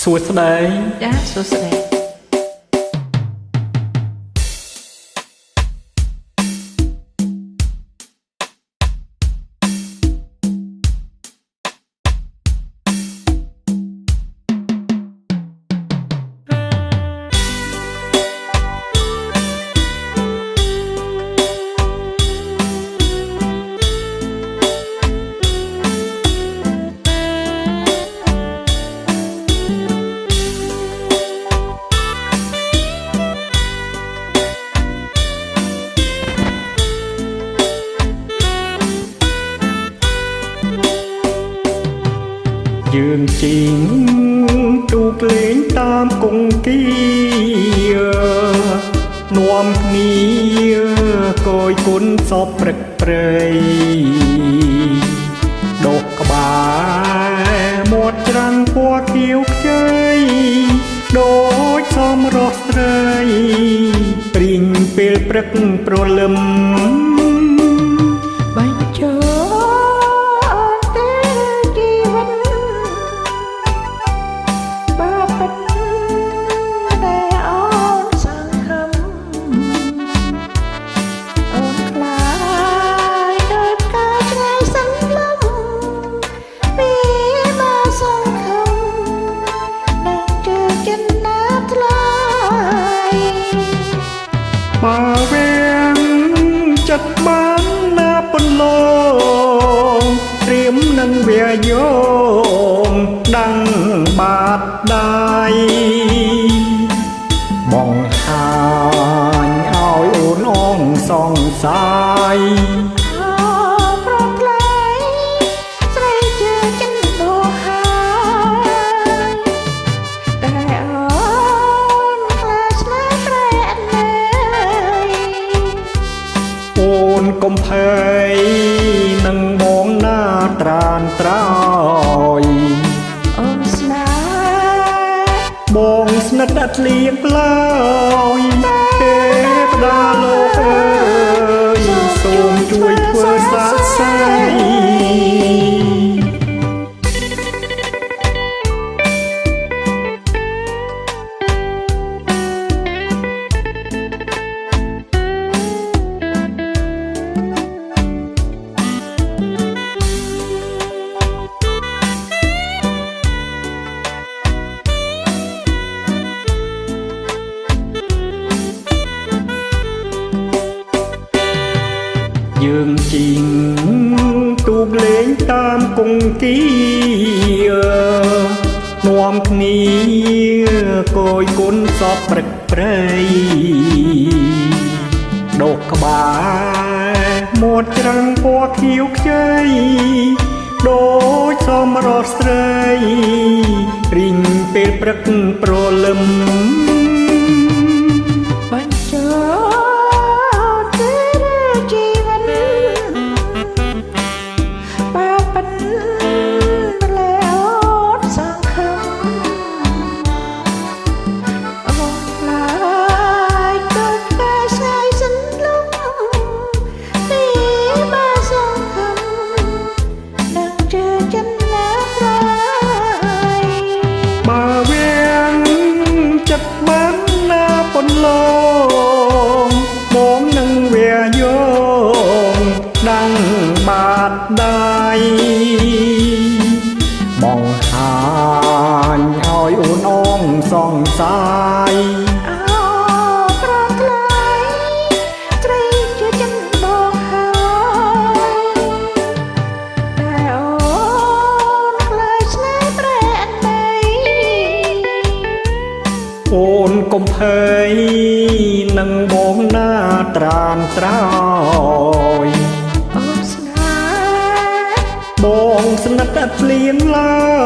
សួស្តីចាសួស្តីយើងជីងទូកលេងតាមគង្គានាំគ្នាកយគុណសពព្រឹកព្រៃដកក្បាលមាត់ច្រាំងពណ៌ខៀវខ្ចីដូចសមរស់ស្រីព្រីងពេលព្រឹកព្រលឹមបាញ់ចូលបើវាងចិត្តបានណាពន្លងត្រៀមនឹងវាយោងដាំងបាតដៃបងហាញឲ្យអូនអងសង្ស័យកុំភ័យនឹងបងណាត្រានត្រោយអូនស្នេហ៍បងស្និទ្ធអត់លៀងឡើយទេវតាលោកអើយសូមជួយធ្វើសាកសីយើងជីងទូកលេងតាមគង្គានាំគ្នាកយគុណសពព្រឹកព្រៃដកក្បាលមាត់ច្រាំងពណ៌ខៀវខ្ចីដូចសមរស់ស្រីព្រីងពេលព្រឹកព្រលឹមបាញ់ចូលចិត្តបានណាពន្លងមកនឹងវាយោងដាំងបាតដៃបងហាញឲ្យអូនអងសង្ស័យអូនកុំភ័យនឹងបងណាត្រានត្រោយអូនស្នេហ៍បងស្និទ្ធអត់លៀងឡើ